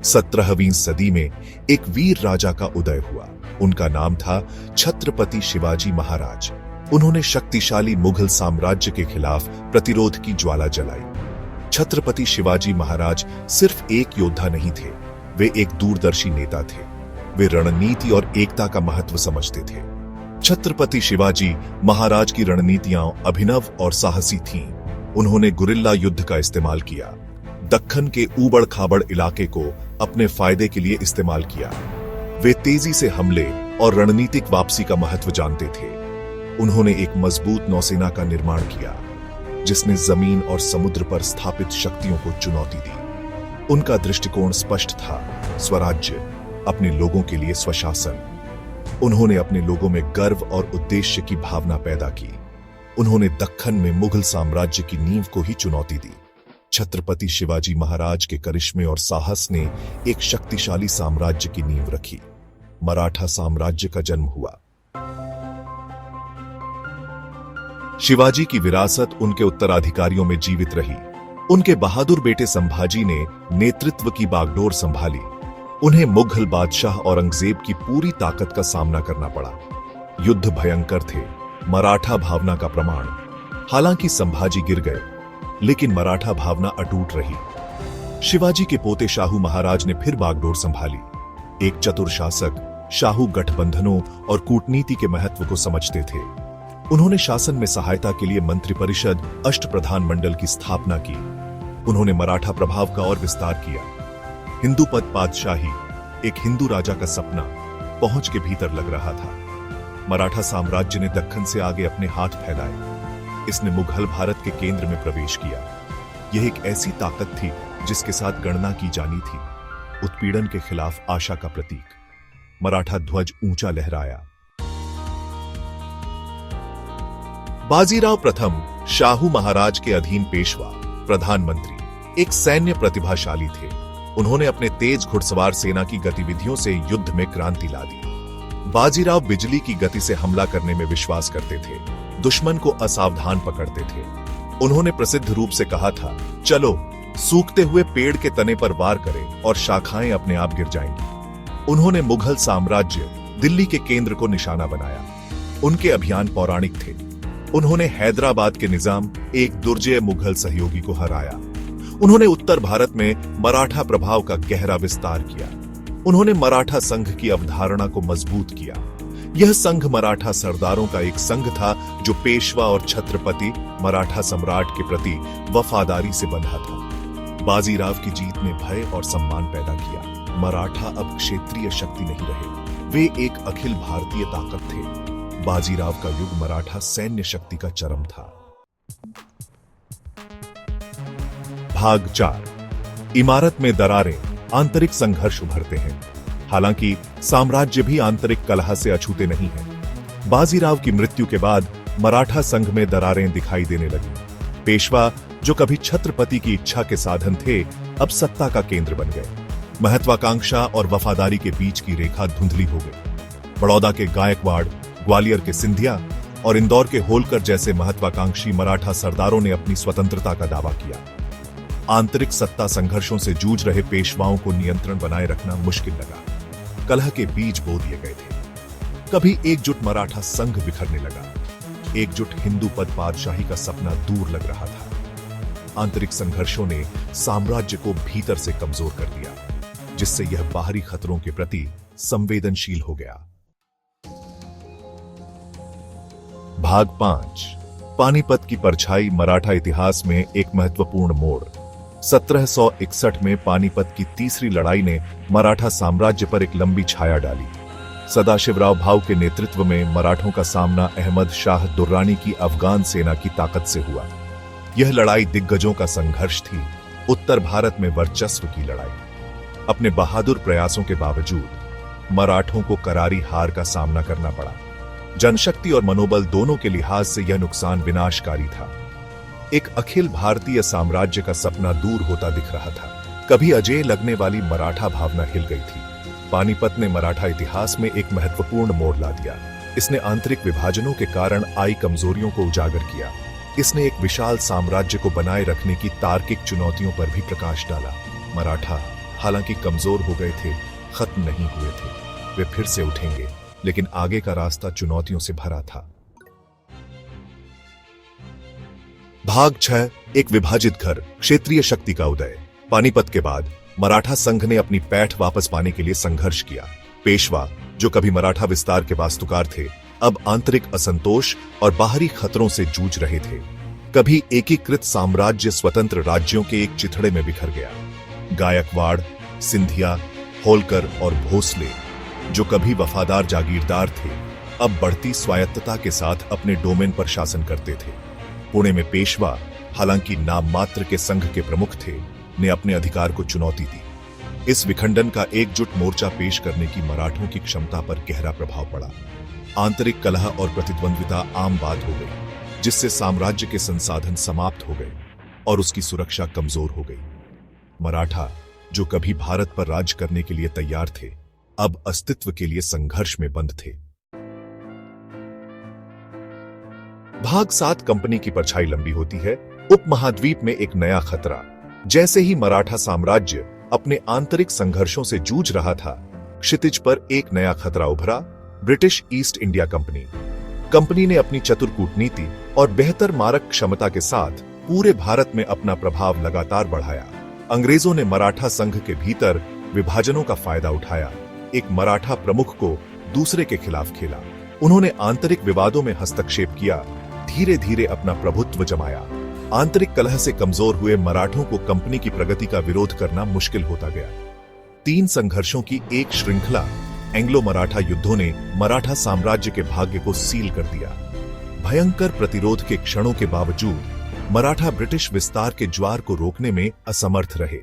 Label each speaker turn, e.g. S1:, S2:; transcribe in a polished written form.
S1: 17वीं सदी में एक वीर राजा का उदय हुआ। उनका नाम था छत्रपति शिवाजी महाराज। उन्होंने शक्तिशाली मुगल साम्राज्य के खिलाफ प्रतिरोध की ज्वाला जलाई। छत्रपति शिवाजी महाराज सिर्फ एक योद्धा नहीं थे, वे एक दूरदर्शी नेता थे। वे रणनीति और एकता का महत्व समझते थे। छत्रपति शिवाजी महाराज की रणनीतियां अभिनव और साहसी थीं। उन्होंने गुरिल्ला युद्ध का इस्तेमाल किया, दक्खन के ऊबड़ खाबड़ इलाके को अपने फायदे के लिए इस्तेमाल किया। वे तेजी से हमले और रणनीतिक वापसी का महत्व जानते थे। उन्होंने एक मजबूत नौसेना का निर्माण किया, जिसने जमीन और समुद्र पर स्थापित शक्तियों को चुनौती दी। उनका दृष्टिकोण स्पष्ट था, स्वराज्य, अपने लोगों के लिए स्वशासन। उन्होंने अपने लोगों में गर्व और उद्देश्य की भावना पैदा की। उन्होंने दक्खन में मुगल साम्राज्य की नींव को ही चुनौती दी। छत्रपति शिवाजी महाराज के करिश्मे और साहस ने एक शक्तिशाली साम्राज्य की नींव रखी। मराठा साम्राज्य का जन्म हुआ। शिवाजी की विरासत उनके उत्तराधिकारियों में जीवित रही। उनके बहादुर बेटे संभाजी ने नेतृत्व की बागडोर संभाली। उन्हें मुगल बादशाह औरंगजेब की पूरी ताकत का सामना करना पड़ा। युद्ध भयंकर थे, मराठा भावना का प्रमाण। हालांकि संभाजी गिर गए, लेकिन मराठा भावना अटूट रही। शिवाजी के पोते शाहू महाराज ने फिर बागडोर संभाली। एक चतुर शासक, शाहू गठबंधनों और कूटनीति के महत्व को समझते थे। उन्होंने शासन में सहायता के लिए मंत्रिपरिषद, अष्टप्रधान मंडल की स्थापना की। उन्होंने मराठा प्रभाव का और विस्तार किया। हिंदू पद पातशाही, एक हिंदू राजा का सपना, पहुंच के भीतर लग रहा था। मराठा साम्राज्य ने दक्खन से आगे अपने हाथ फैलाए। इसने मुगल भारत के केंद्र में प्रवेश किया। यह एक ऐसी ताकत थी जिसके साथ गणना की जानी थी। उत्पीड़न के खिलाफ आशा का प्रतीक। मराठा ध्वज ऊंचा लहराया। बाजीराव प्रथम शाहू महाराज के अधीन पेशवा, प्रधानमंत्री, एक सैन्य प्रतिभाशाली थे। उन्होंने अपने तेज घुड़सवार सेना की गतिविधियों से युद्ध में क्रांति ला दी। बाजीराव बिजली की गति से हमला करने में विश्वास करते थे, दुश्मन को असावधान पकड़ते थे। उन्होंने प्रसिद्ध रूप से कहा था, चलो सूखते हुए पेड़ के तने पर वार करें और शाखाएं अपने आप गिर जाएंगी। उन्होंने मुगल साम्राज्य, दिल्ली के केंद्र को निशाना बनाया। उनके अभियान पौराणिक थे। उन्होंने हैदराबाद के निजाम, एक दुर्जय मुगल सहयोगी को हराया। उन्होंने उत्तर भारत में मराठा प्रभाव का गहरा विस्तार किया। उन्होंने मराठा संघ की अवधारणा को मजबूत किया। यह संघ मराठा सरदारों का एक संघ था जो पेशवा और छत्रपति, मराठा सम्राट के प्रति वफादारी से बंधा था। बाजीराव की जीत ने भय और सम्मान पैदा किया। मराठा अब क्षेत्रीय शक्ति नहीं रहे, वे एक अखिल भारतीय ताकत थे। बाजीराव का युग मराठा सैन्य शक्ति का चरम था। भाग 4। इमारत में दरारें, आंतरिक संघर्ष उभरते हैं। हालांकि साम्राज्य भी आंतरिक कलह से अछूते नहीं है। बाजीराव की मृत्यु के बाद मराठा संघ में दरारें दिखाई देने लगी। पेशवा, जो कभी छत्रपति की इच्छा के साधन थे, अब सत्ता का केंद्र बन गए। महत्वाकांक्षा और वफादारी के बीच की रेखा धुंधली हो गई। बड़ौदा के गायकवाड़, ग्वालियर के सिंधिया और इंदौर के होलकर जैसे महत्वाकांक्षी मराठा सरदारों ने अपनी स्वतंत्रता का दावा किया। आंतरिक सत्ता संघर्षों से जूझ रहे पेशवाओं को नियंत्रण बनाए रखना मुश्किल लगा। कलह के बीज बो दिए गए थे। कभी एकजुट मराठा संघ बिखरने लगा। एकजुट हिंदू पद पातशाही का सपना दूर लग रहा था। आंतरिक संघर्षों ने साम्राज्य को भीतर से कमजोर कर दिया, जिससे यह बाहरी खतरों के प्रति संवेदनशील हो गया। भाग 5। पानीपत की परछाई, मराठा इतिहास में एक महत्वपूर्ण मोड़। 1761 में पानीपत की तीसरी लड़ाई ने मराठा साम्राज्य पर एक लंबी छाया डाली। सदाशिवराव भाऊ के नेतृत्व में मराठों का सामना अहमद शाह दुर्रानी की अफगान सेना की ताकत से हुआ। यह लड़ाई दिग्गजों का संघर्ष थी, उत्तर भारत में वर्चस्व की लड़ाई। अपने बहादुर प्रयासों के बावजूद मराठों को करारी हार का सामना करना पड़ा। जनशक्ति और मनोबल दोनों के लिहाज से यह नुकसान विनाशकारी था। एक अखिल भारतीय साम्राज्य का सपना दूर होता दिख रहा था। कभी अजेय लगने वाली मराठा भावना हिल गई थी। पानीपत ने मराठा इतिहास में एक महत्वपूर्ण मोड़ ला दिया। इसने आंतरिक विभाजनों के कारण आई कमजोरियों को उजागर किया। इसने एक विशाल साम्राज्य को बनाए रखने की तार्किक चुनौतियों पर भी प्रकाश डाला। मराठा हालांकि कमजोर हो गए थे, खत्म नहीं हुए थे। वे फिर से उठेंगे, लेकिन आगे का रास्ता चुनौतियों से भरा था। भाग 6, एक विभाजित घर, क्षेत्रीय शक्ति का उदय। पानीपत के बाद मराठा संघ ने अपनी पैठ वापस पाने के लिए संघर्ष किया। पेशवा, जो कभी मराठा विस्तार के वास्तुकार थे, अब आंतरिक असंतोष और बाहरी खतरों से जूझ रहे थे। कभी एकीकृत साम्राज्य स्वतंत्र राज्यों के एक चिथड़े में बिखर गया। गायकवाड़, सिंधिया, होलकर और भोसले, जो कभी वफादार जागीरदार थे, अब बढ़ती स्वायत्तता के साथ अपने डोमेन पर शासन करते थे। पुणे में पेशवा, हालांकि नाम मात्र के संघ के प्रमुख थे, ने अपने अधिकार को चुनौती दी। इस विखंडन का एकजुट मोर्चा पेश करने की मराठों की क्षमता पर गहरा प्रभाव पड़ा। आंतरिक कलह और प्रतिद्वंद्विता आम बात हो गई, जिससे साम्राज्य के संसाधन समाप्त हो गए और उसकी सुरक्षा कमजोर हो गई। मराठा, जो कभी भारत पर राज करने के लिए तैयार थे, अब अस्तित्व के लिए संघर्ष में बंद थे। भाग 7, कंपनी की परछाई लंबी होती है। उपमहाद्वीप में एक नया खतरा। जैसे ही मराठा साम्राज्य अपने आंतरिक संघर्षों से जूझ रहा था, क्षितिज पर एक नया खतरा उभरा, British east India company. Company ने अपनी चतुर कूटनीति और बेहतर मारक क्षमता के साथ पूरे भारत में अपना प्रभाव लगातार बढ़ाया। अंग्रेजों ने मराठा संघ के भीतर विभाजनों का फायदा उठाया, एक मराठा प्रमुख को दूसरे के खिलाफ खेला। उन्होंने आंतरिक विवादों में हस्तक्षेप किया, धीरे धीरे अपना प्रभुत्व जमाया। आंतरिक कलह से कमजोर हुए मराठों को कंपनी की प्रगति का विरोध करना मुश्किल होता गया। 3 संघर्षों की एक श्रृंखला एंग्लो मराठा युद्धों ने मराठा साम्राज्य के भाग्य को सील कर दिया। भयंकर प्रतिरोध के क्षणों के बावजूद मराठा ब्रिटिश विस्तार के ज्वार को रोकने में असमर्थ रहे।